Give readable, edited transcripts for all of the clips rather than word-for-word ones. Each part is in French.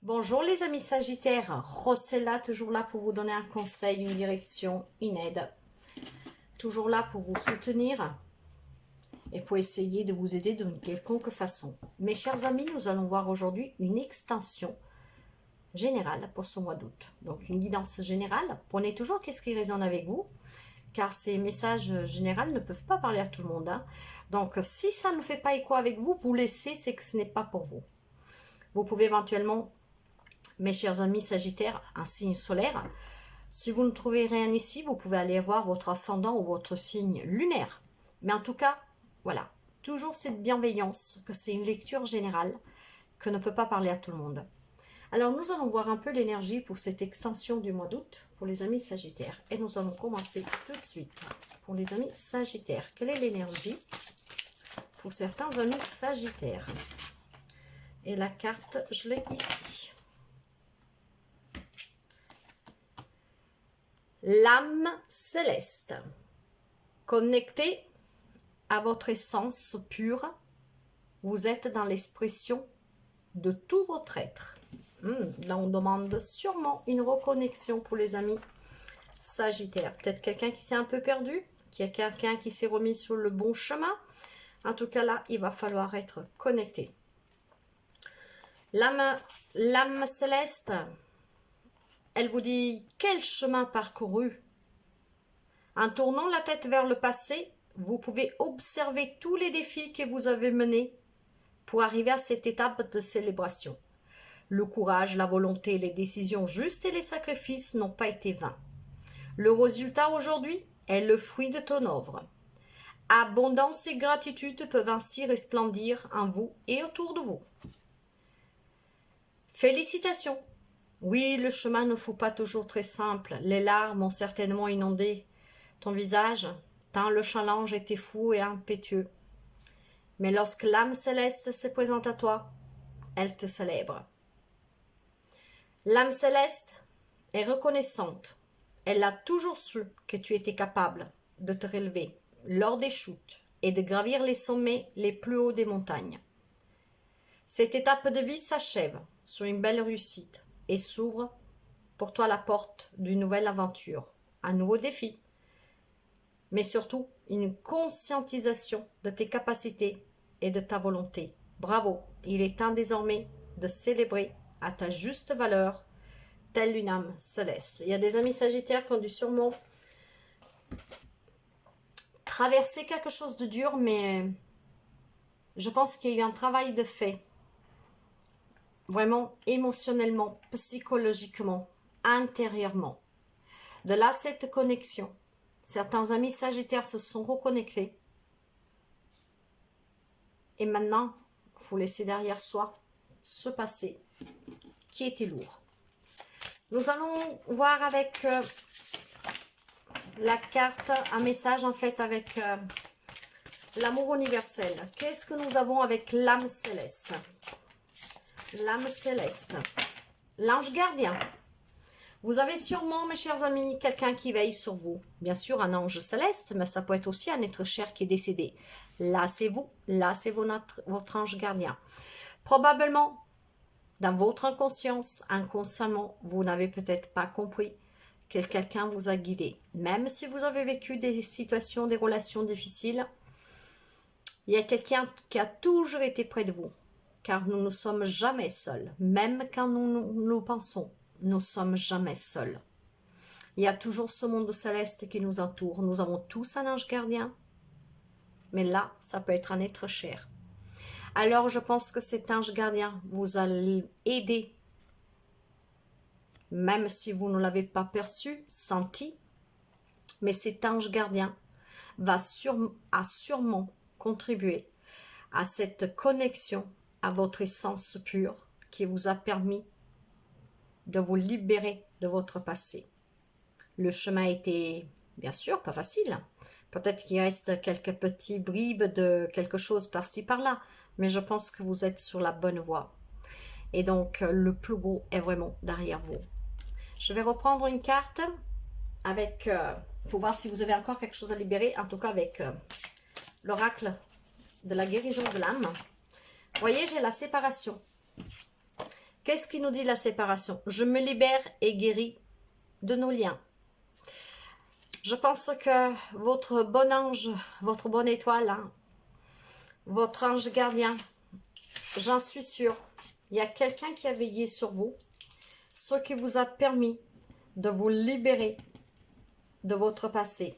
Bonjour les amis Sagittaires, Rossella toujours là pour vous donner un conseil, une direction, une aide. Toujours là pour vous soutenir et pour essayer de vous aider d'une quelconque façon. Mes chers amis, nous allons voir aujourd'hui une extension générale pour ce mois d'août. Donc une guidance générale, prenez toujours qu'est-ce qui résonne avec vous, car ces messages généraux ne peuvent pas parler à tout le monde. Donc si ça ne fait pas écho avec vous, vous laissez, c'est que ce n'est pas pour vous. Vous pouvez éventuellement, mes chers amis Sagittaires, un signe solaire. Si vous ne trouvez rien ici, vous pouvez aller voir votre ascendant ou votre signe lunaire. Mais en tout cas, voilà, toujours cette bienveillance, que c'est une lecture générale, que ne peut pas parler à tout le monde. Alors nous allons voir un peu l'énergie pour cette extension du mois d'août pour les amis Sagittaires. Et nous allons commencer tout de suite pour les amis Sagittaires. Quelle est l'énergie pour certains amis Sagittaires? Et la carte, je l'ai ici. L'âme céleste, connectée à votre essence pure, vous êtes dans l'expression de tout votre être. Là, on demande sûrement une reconnexion pour les amis Sagittaires. Peut-être quelqu'un qui s'est un peu perdu, qu'il y a quelqu'un qui s'est remis sur le bon chemin. En tout cas, là, il va falloir être connecté. L'âme céleste, elle vous dit quel chemin parcouru. En tournant la tête vers le passé, vous pouvez observer tous les défis que vous avez menés pour arriver à cette étape de célébration. Le courage, la volonté, les décisions justes et les sacrifices n'ont pas été vains. Le résultat aujourd'hui est le fruit de ton œuvre. Abondance et gratitude peuvent ainsi resplendir en vous et autour de vous. Félicitations! Oui, le chemin ne fut pas toujours très simple. Les larmes ont certainement inondé ton visage, tant le challenge était fou et impétueux. Mais lorsque l'âme céleste se présente à toi, elle te célèbre. L'âme céleste est reconnaissante. Elle a toujours su que tu étais capable de te relever lors des chutes et de gravir les sommets les plus hauts des montagnes. Cette étape de vie s'achève sur une belle réussite et s'ouvre pour toi la porte d'une nouvelle aventure, un nouveau défi, mais surtout une conscientisation de tes capacités et de ta volonté. Bravo, il est temps désormais de célébrer à ta juste valeur, telle une âme céleste. Il y a des amis Sagittaires qui ont dû sûrement traverser quelque chose de dur, mais je pense qu'il y a eu un travail de fait. Vraiment émotionnellement, psychologiquement, intérieurement. De là, cette connexion. Certains amis Sagittaires se sont reconnectés. Et maintenant, il faut laisser derrière soi ce passé qui était lourd. Nous allons voir avec la carte, un message en fait avec l'amour universel. Qu'est-ce que nous avons avec l'âme céleste? L'âme céleste, l'ange gardien. Vous avez sûrement, mes chers amis, quelqu'un qui veille sur vous. Bien sûr, un ange céleste, mais ça peut être aussi un être cher qui est décédé. Là, c'est vous. Là, c'est votre ange gardien. Probablement, dans votre inconscience, inconsciemment, vous n'avez peut-être pas compris que quelqu'un vous a guidé. Même si vous avez vécu des situations, des relations difficiles, il y a quelqu'un qui a toujours été près de vous. Car nous ne sommes jamais seuls. Même quand nous pensons, nous ne sommes jamais seuls. Il y a toujours ce monde céleste qui nous entoure. Nous avons tous un ange gardien. Mais là, ça peut être un être cher. Alors, je pense que cet ange gardien vous a aidé. Même si vous ne l'avez pas perçu, senti. Mais cet ange gardien a sûrement contribué à cette connexion à votre essence pure qui vous a permis de vous libérer de votre passé. Le chemin était bien sûr pas facile. Peut-être qu'il reste quelques petits bribes de quelque chose par-ci par-là, mais je pense que vous êtes sur la bonne voie. Et donc le plus gros est vraiment derrière vous. Je vais reprendre une carte avec pour voir si vous avez encore quelque chose à libérer, en tout cas avec l'oracle de la guérison de l'âme. Vous voyez, j'ai la séparation. Qu'est-ce qui nous dit la séparation? Je me libère et guéris de nos liens. Je pense que votre bon ange, votre bonne étoile, hein, votre ange gardien, j'en suis sûre, il y a quelqu'un qui a veillé sur vous, ce qui vous a permis de vous libérer de votre passé.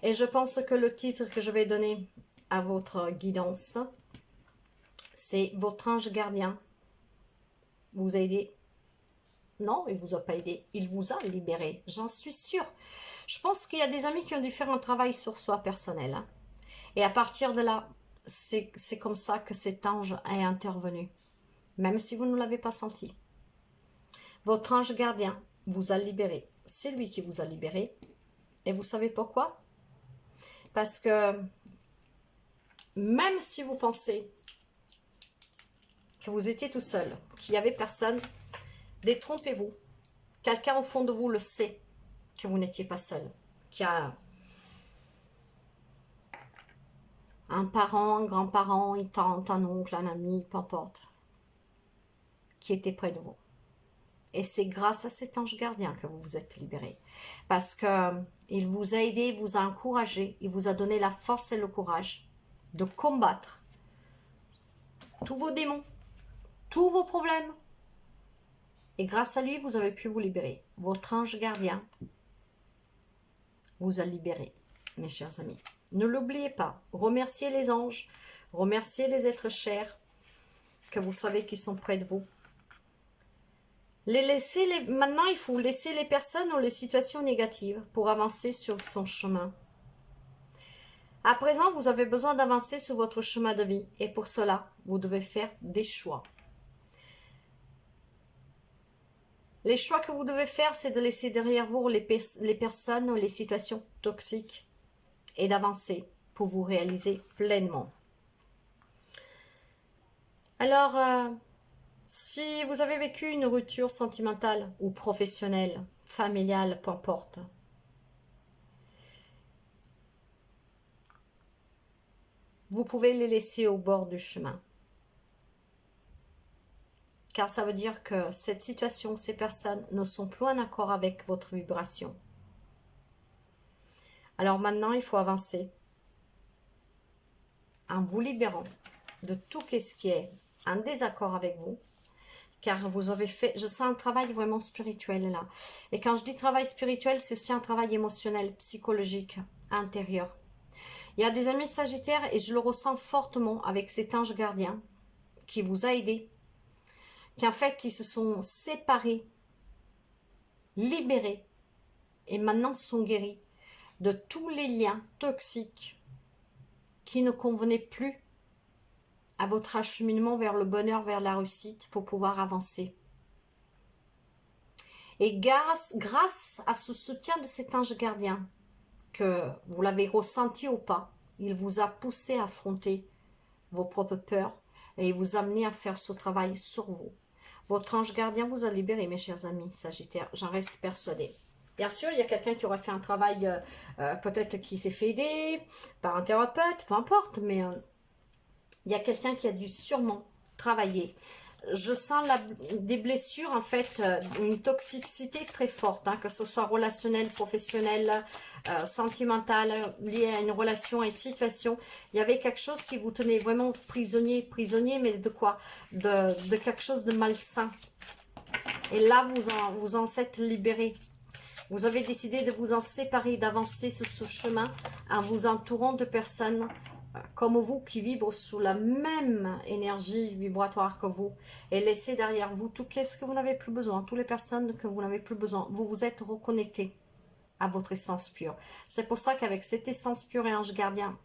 Et je pense que le titre que je vais donner à votre guidance, c'est votre ange gardien vous a aidé. Non, il ne vous a pas aidé, il vous a libéré, j'en suis sûre. Je pense qu'il y a des amis qui ont dû faire un travail sur soi personnel. Hein. Et à partir de là, c'est comme ça que cet ange est intervenu. Même si vous ne l'avez pas senti. Votre ange gardien vous a libéré. C'est lui qui vous a libéré. Et vous savez pourquoi? Parce que même si vous pensez que vous étiez tout seul, qu'il n'y avait personne, détrompez-vous. Quelqu'un au fond de vous le sait que vous n'étiez pas seul. Qu'il y a un parent, un grand-parent, une tante, un oncle, un ami, peu importe, qui était près de vous. Et c'est grâce à cet ange gardien que vous vous êtes libéré. Parce qu'il vous a aidé, il vous a encouragé, il vous a donné la force et le courage de combattre tous vos démons, tous vos problèmes. Et grâce à lui, vous avez pu vous libérer. Votre ange gardien vous a libéré, mes chers amis. Ne l'oubliez pas. Remerciez les anges, remerciez les êtres chers que vous savez qui sont près de vous. Maintenant, il faut laisser les personnes ou les situations négatives pour avancer sur son chemin. À présent, vous avez besoin d'avancer sur votre chemin de vie. Et pour cela, vous devez faire des choix. Les choix que vous devez faire, c'est de laisser derrière vous les personnes ou les situations toxiques et d'avancer pour vous réaliser pleinement. Alors, si vous avez vécu une rupture sentimentale ou professionnelle, familiale, peu importe, vous pouvez les laisser au bord du chemin. Car ça veut dire que cette situation, ces personnes ne sont plus en accord avec votre vibration. Alors maintenant, il faut avancer en vous libérant de tout ce qui est en désaccord avec vous. Car vous avez fait, je sens un travail vraiment spirituel là. Et quand je dis travail spirituel, c'est aussi un travail émotionnel, psychologique, intérieur. Il y a des amis sagittaires et je le ressens fortement avec cet ange gardien qui vous a aidé. Qu'en fait, ils se sont séparés, libérés et maintenant sont guéris de tous les liens toxiques qui ne convenaient plus à votre acheminement vers le bonheur, vers la réussite pour pouvoir avancer. Et grâce à ce soutien de cet ange gardien, que vous l'avez ressenti ou pas, il vous a poussé à affronter vos propres peurs et il vous a amené à faire ce travail sur vous. Votre ange gardien vous a libéré, mes chers amis sagittaires, j'en reste persuadée. Bien sûr, il y a quelqu'un qui aurait fait un travail, peut-être qui s'est fait aider par un thérapeute, peu importe, mais il y a quelqu'un qui a dû sûrement travailler. Je sens des blessures, en fait, une toxicité très forte, hein, que ce soit relationnelle, professionnelle, sentimentale, liée à une relation, à une situation. Il y avait quelque chose qui vous tenait vraiment prisonnier, mais de quoi? De quelque chose de malsain. Et là, vous en êtes libéré. Vous avez décidé de vous en séparer, d'avancer sur ce chemin en vous entourant de personnes comme vous qui vibrent sous la même énergie vibratoire que vous et laissez derrière vous tout ce que vous n'avez plus besoin, toutes les personnes que vous n'avez plus besoin. Vous vous êtes reconnecté à votre essence pure. C'est pour ça qu'avec cette essence pure et ange gardien,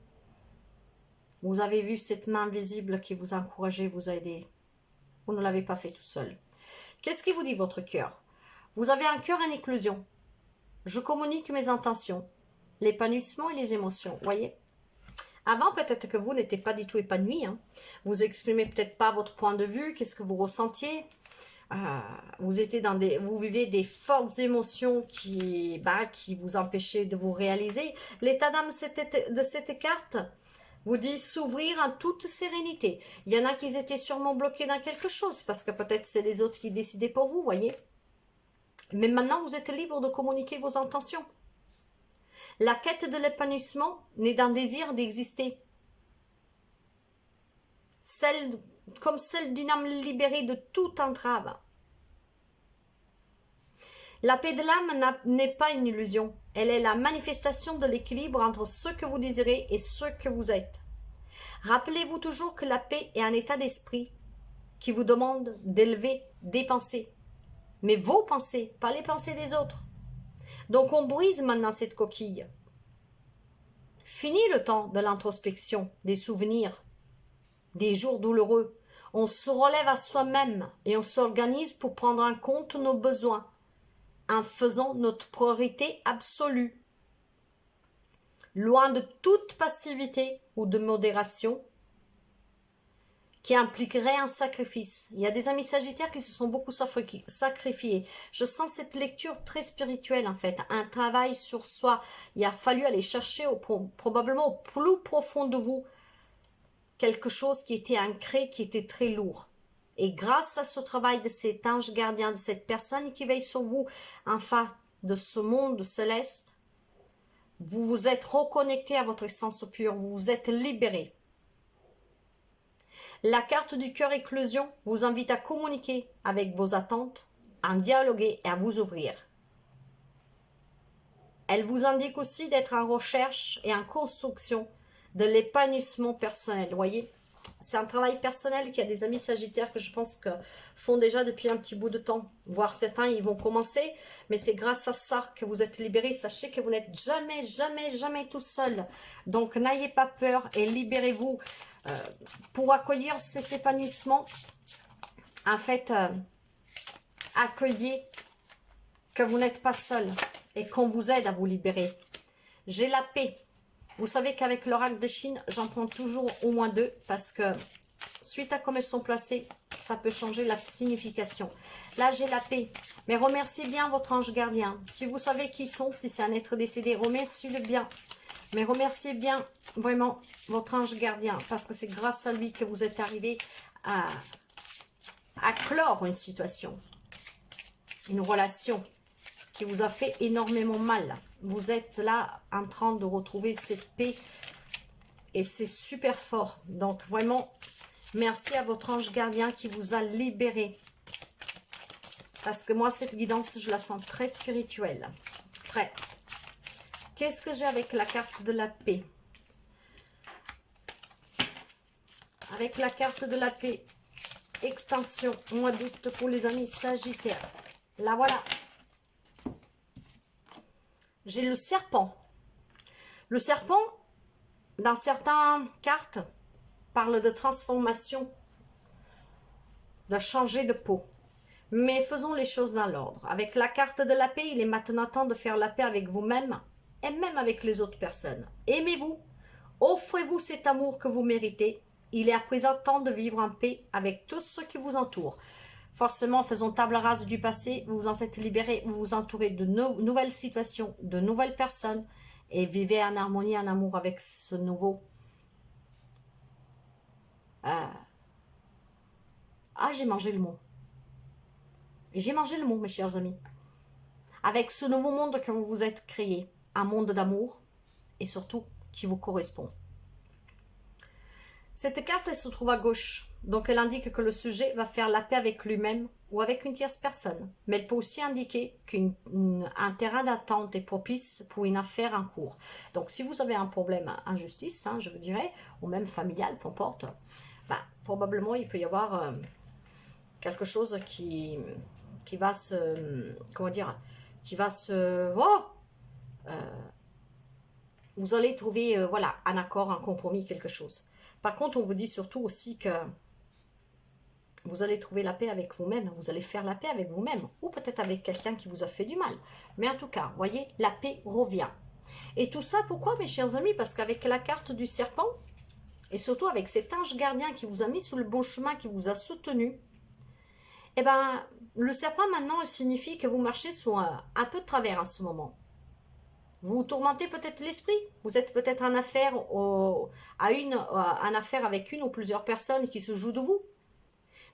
vous avez vu cette main invisible qui vous a encouragé, vous a aidé. Vous ne l'avez pas fait tout seul. Qu'est-ce qui vous dit votre cœur? Vous avez un cœur en éclosion. Je communique mes intentions, l'épanouissement et les émotions, voyez. Avant, peut-être que vous n'étiez pas du tout épanoui. Hein. Vous exprimez peut-être pas votre point de vue, qu'est-ce que vous ressentiez. Vous vivez des fortes émotions qui vous empêchaient de vous réaliser. L'état d'âme de cette carte, vous dit s'ouvrir en toute sérénité. Il y en a qui étaient sûrement bloqués dans quelque chose, parce que peut-être c'est les autres qui décidaient pour vous, voyez. Mais maintenant, vous êtes libre de communiquer vos intentions. La quête de l'épanouissement n'est d'un désir d'exister. Comme celle d'une âme libérée de toute entrave. La paix de l'âme n'est pas une illusion. Elle est la manifestation de l'équilibre entre ce que vous désirez et ce que vous êtes. Rappelez-vous toujours que la paix est un état d'esprit qui vous demande d'élever des pensées. Mais vos pensées, pas les pensées des autres. Donc on brise maintenant cette coquille. Fini le temps de l'introspection, des souvenirs, des jours douloureux. On se relève à soi-même et on s'organise pour prendre en compte nos besoins en faisant notre priorité absolue. Loin de toute passivité ou de modération qui impliquerait un sacrifice. Il y a des amis sagittaires qui se sont beaucoup sacrifiés. Je sens cette lecture très spirituelle en fait, un travail sur soi. Il a fallu aller chercher probablement au plus profond de vous quelque chose qui était ancré, qui était très lourd. Et grâce à ce travail de cet ange gardien, de cette personne qui veille sur vous, enfin, de ce monde céleste, vous vous êtes reconnecté à votre essence pure, vous vous êtes libéré. La carte du cœur éclosion vous invite à communiquer avec vos attentes, à dialoguer et à vous ouvrir. Elle vous indique aussi d'être en recherche et en construction de l'épanouissement personnel, voyez. C'est un travail personnel qu'il y a des amis sagittaires que je pense que font déjà depuis un petit bout de temps. Voire certains, ils vont commencer, mais c'est grâce à ça que vous êtes libérés. Sachez que vous n'êtes jamais, jamais, jamais tout seul. Donc, n'ayez pas peur et libérez-vous pour accueillir cet épanouissement. En fait, accueillez que vous n'êtes pas seul et qu'on vous aide à vous libérer. J'ai la paix. Vous savez qu'avec l'oracle de Chine, j'en prends toujours au moins 2 parce que suite à comme elles sont placées, ça peut changer la signification. Là, j'ai la paix. Mais remerciez bien votre ange gardien. Si vous savez qui ils sont, si c'est un être décédé, remerciez-le bien. Mais remerciez bien vraiment votre ange gardien parce que c'est grâce à lui que vous êtes arrivé à clore une situation, une relation qui vous a fait énormément mal. Vous êtes là en train de retrouver cette paix et c'est super fort. Donc vraiment, merci à votre ange gardien qui vous a libéré. Parce que moi, cette guidance, je la sens très spirituelle. Très. Qu'est-ce que j'ai avec la carte de la paix? Avec la carte de la paix, extension, mois d'août pour les amis sagittaires. La voilà. J'ai le serpent. Le serpent, dans certaines cartes, parle de transformation, de changer de peau. Mais faisons les choses dans l'ordre. Avec la carte de la paix, il est maintenant temps de faire la paix avec vous-même et même avec les autres personnes. Aimez-vous, offrez-vous cet amour que vous méritez. Il est à présent temps de vivre en paix avec tout ce qui vous entoure. Forcément, faisons table rase du passé, vous vous en êtes libéré, vous vous entourez de nouvelles situations, de nouvelles personnes et vivez en harmonie, en amour avec ce nouveau. J'ai mangé le mot. J'ai mangé le mot, mes chers amis. Avec ce nouveau monde que vous vous êtes créé, un monde d'amour et surtout qui vous correspond. Cette carte, elle se trouve à gauche. Donc, elle indique que le sujet va faire la paix avec lui-même ou avec une tierce personne. Mais elle peut aussi indiquer qu'un terrain d'attente est propice pour une affaire en cours. Donc, si vous avez un problème en justice, je vous dirais, ou même familial, peu importe, probablement, il peut y avoir quelque chose qui va se... Comment dire? Qui va se... vous allez trouver, voilà, un accord, un compromis, quelque chose. Par contre, on vous dit surtout aussi que vous allez trouver la paix avec vous-même, vous allez faire la paix avec vous-même, ou peut-être avec quelqu'un qui vous a fait du mal. Mais en tout cas, voyez, la paix revient. Et tout ça, pourquoi, mes chers amis? Parce qu'avec la carte du serpent, et surtout avec cet ange gardien qui vous a mis sur le bon chemin, qui vous a soutenu, eh bien, le serpent maintenant, il signifie que vous marchez sur un peu de travers en ce moment. Vous tourmentez peut-être l'esprit. Vous êtes peut-être en affaire, en affaire avec une ou plusieurs personnes qui se jouent de vous.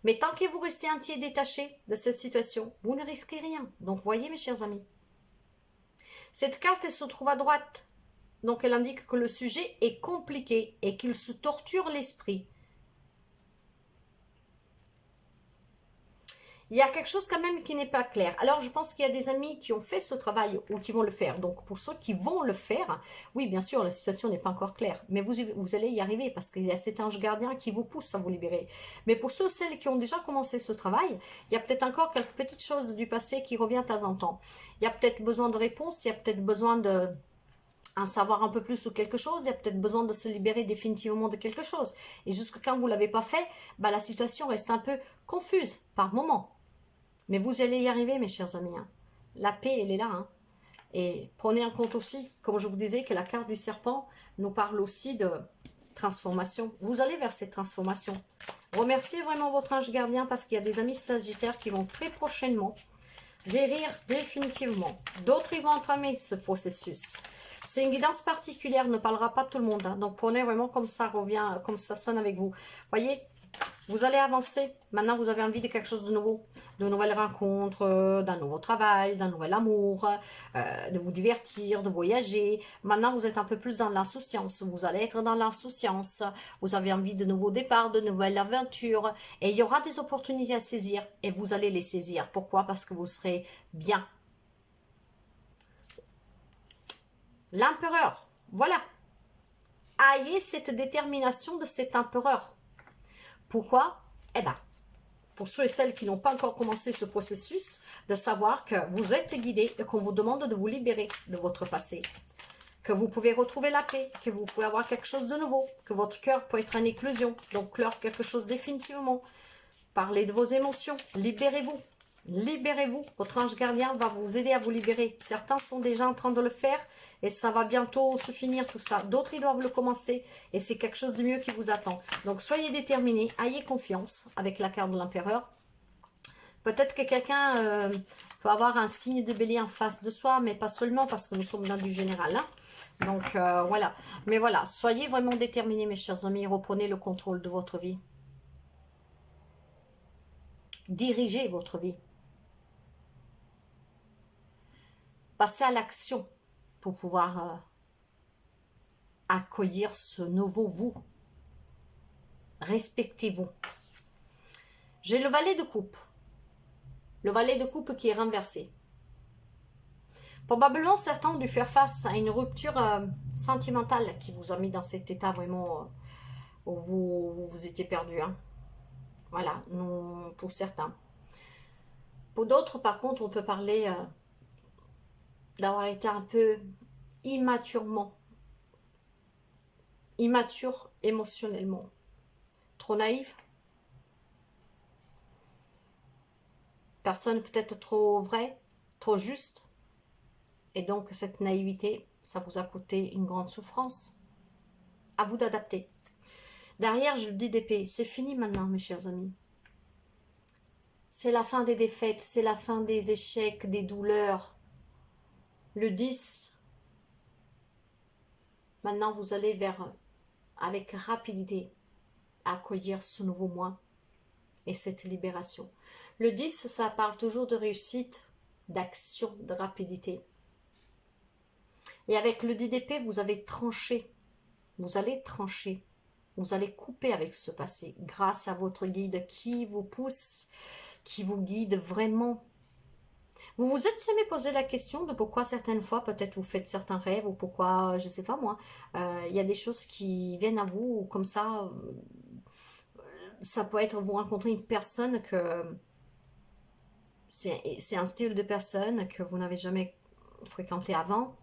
Mais tant que vous restez entier détaché de cette situation, vous ne risquez rien. Donc voyez mes chers amis. Cette carte, elle se trouve à droite. Donc elle indique que le sujet est compliqué et qu'il se torture l'esprit. Il y a quelque chose quand même qui n'est pas clair. Alors, je pense qu'il y a des amis qui ont fait ce travail ou qui vont le faire. Donc, pour ceux qui vont le faire, oui, bien sûr, la situation n'est pas encore claire. Mais vous allez y arriver parce qu'il y a cet ange gardien qui vous pousse à vous libérer. Mais pour ceux, celles qui ont déjà commencé ce travail, il y a peut-être encore quelques petites choses du passé qui reviennent de temps en temps. Il y a peut-être besoin de réponses, il y a peut-être besoin de en savoir un peu plus sur quelque chose, il y a peut-être besoin de se libérer définitivement de quelque chose. Et jusque quand vous ne l'avez pas fait, bah, la situation reste un peu confuse par moment. Mais vous allez y arriver, mes chers amis. Hein. La paix, elle est là. Hein. Et prenez en compte aussi, comme je vous disais, que la carte du serpent nous parle aussi de transformation. Vous allez vers cette transformation. Remerciez vraiment votre ange gardien parce qu'il y a des amis sagittaires qui vont très prochainement guérir définitivement. D'autres, ils vont entamer ce processus. C'est une guidance particulière, ne parlera pas tout le monde. Hein. Donc prenez vraiment comme ça revient, comme ça sonne avec vous. Voyez, vous allez avancer. Maintenant, vous avez envie de quelque chose de nouveau. De nouvelles rencontres, d'un nouveau travail, d'un nouvel amour, de vous divertir, de voyager. Maintenant, vous êtes un peu plus dans l'insouciance. Vous allez être dans l'insouciance. Vous avez envie de nouveaux départs, de nouvelles aventures. Et il y aura des opportunités à saisir. Et vous allez les saisir. Pourquoi? Parce que vous serez bien. L'empereur. Voilà. Ayez cette détermination de cet empereur. Pourquoi? Eh bien, pour ceux et celles qui n'ont pas encore commencé ce processus, de savoir que vous êtes guidé et qu'on vous demande de vous libérer de votre passé. Que vous pouvez retrouver la paix, que vous pouvez avoir quelque chose de nouveau, que votre cœur peut être en éclosion, donc clore quelque chose définitivement. Parlez de vos émotions, libérez-vous. Libérez-vous, votre ange gardien va vous aider à vous libérer. Certains sont déjà en train de le faire et ça va bientôt se finir tout ça. D'autres, ils doivent le commencer et c'est quelque chose de mieux qui vous attend. Donc, soyez déterminés, ayez confiance avec la carte de l'empereur. Peut-être que quelqu'un peut avoir un signe de bélier en face de soi, mais pas seulement parce que nous sommes dans du général. Hein. Donc, voilà. Mais voilà, soyez vraiment déterminés, mes chers amis, reprenez le contrôle de votre vie. Dirigez votre vie. Passez à l'action pour pouvoir accueillir ce nouveau vous. Respectez-vous. J'ai le valet de coupe. Le valet de coupe qui est renversé. Probablement, certains ont dû faire face à une rupture sentimentale qui vous a mis dans cet état vraiment où vous étiez perdu. Hein. Voilà, pour certains. Pour d'autres, par contre, on peut parler d'avoir été un peu immature émotionnellement. Trop naïf. Personne peut-être trop vraie, trop juste. Et donc, cette naïveté, ça vous a coûté une grande souffrance. À vous d'adapter. Derrière, je dis d'épée. C'est fini maintenant, mes chers amis. C'est la fin des défaites, c'est la fin des échecs, des douleurs. Le 10. Maintenant, vous allez vers, avec rapidité, accueillir ce nouveau moi et cette libération. Le 10, ça parle toujours de réussite, d'action, de rapidité. Et avec le 10 d'épée, vous avez tranché. Vous allez trancher. Vous allez couper avec ce passé grâce à votre guide qui vous pousse, qui vous guide vraiment. Vous vous êtes jamais posé la question de pourquoi certaines fois, peut-être vous faites certains rêves ou pourquoi, je ne sais pas moi, il y a des choses qui viennent à vous comme ça. Ça peut être vous rencontrez une personne que c'est un style de personne que vous n'avez jamais fréquenté avant.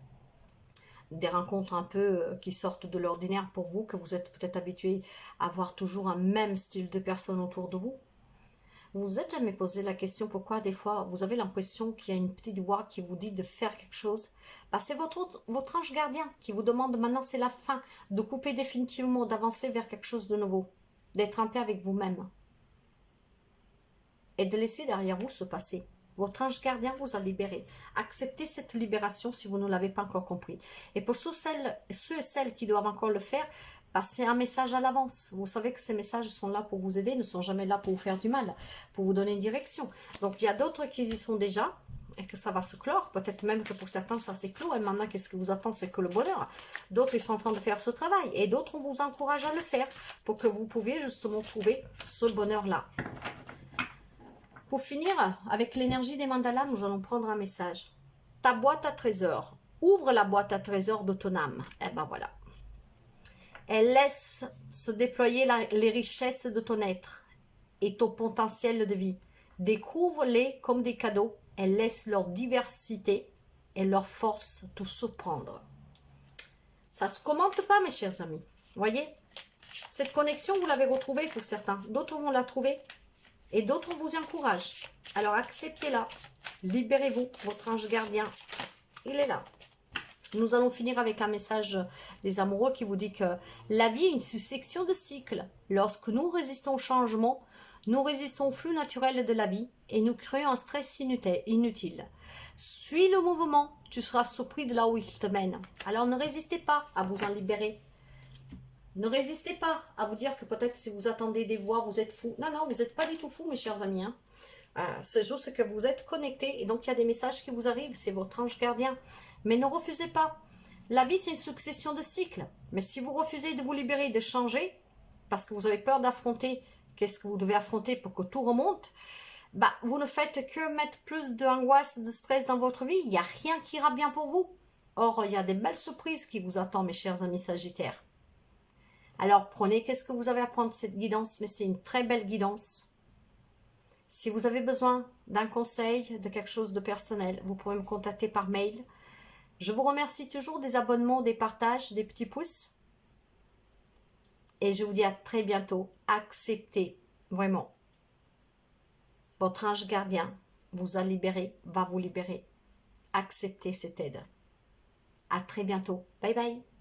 Des rencontres un peu qui sortent de l'ordinaire pour vous, que vous êtes peut-être habitué à voir toujours un même style de personne autour de vous. Vous vous êtes jamais posé la question pourquoi des fois vous avez l'impression qu'il y a une petite voix qui vous dit de faire quelque chose. Bah, c'est votre ange gardien qui vous demande maintenant c'est la fin, de couper définitivement, d'avancer vers quelque chose de nouveau, d'être en paix avec vous-même et de laisser derrière vous ce passé. Votre ange gardien vous a libéré. Acceptez cette libération si vous ne l'avez pas encore compris. Et pour ceux et celles qui doivent encore le faire, passez un message à l'avance. Vous savez que ces messages sont là pour vous aider, ne sont jamais là pour vous faire du mal, pour vous donner une direction. Donc il y a d'autres qui y sont déjà et que ça va se clore. Peut-être même que pour certains ça s'est clos et maintenant qu'est-ce qui vous attend, c'est que le bonheur. D'autres ils sont en train de faire ce travail et d'autres on vous encourage à le faire pour que vous puissiez justement trouver ce bonheur-là. Pour finir, avec l'énergie des mandalas, nous allons prendre un message. Ta boîte à trésors. Ouvre la boîte à trésors de ton âme. Et ben voilà. Elle laisse se déployer les richesses de ton être et ton potentiel de vie. Découvre-les comme des cadeaux. Elle laisse leur diversité et leur force tout surprendre. Ça ne se commente pas, mes chers amis. Voyez, cette connexion, vous l'avez retrouvée pour certains. D'autres vont la trouver. Et d'autres vous encouragent. Alors acceptez-la. Libérez-vous. Votre ange gardien, il est là. Nous allons finir avec un message des amoureux qui vous dit que la vie est une succession de cycles. Lorsque nous résistons au changement, nous résistons au flux naturel de la vie et nous créons un stress inutile. Suis le mouvement, tu seras surpris de là où il te mène. Alors ne résistez pas à vous en libérer. Ne résistez pas à vous dire que peut-être si vous attendez des voix, vous êtes fou. Non, non, vous n'êtes pas du tout fou, mes chers amis. Hein. C'est juste que vous êtes connectés et donc il y a des messages qui vous arrivent. C'est votre ange gardien. Mais ne refusez pas. La vie, c'est une succession de cycles. Mais si vous refusez de vous libérer, de changer, parce que vous avez peur d'affronter, qu'est-ce que vous devez affronter pour que tout remonte, bah, vous ne faites que mettre plus d'angoisse, de stress dans votre vie. Il n'y a rien qui ira bien pour vous. Or, il y a des belles surprises qui vous attendent, mes chers amis Sagittaires. Alors prenez, qu'est-ce que vous avez à prendre de cette guidance, mais c'est une très belle guidance. Si vous avez besoin d'un conseil, de quelque chose de personnel, vous pouvez me contacter par mail. Je vous remercie toujours des abonnements, des partages, des petits pouces. Et je vous dis à très bientôt. Acceptez vraiment. Votre ange gardien vous a libéré, va vous libérer. Acceptez cette aide. À très bientôt. Bye bye.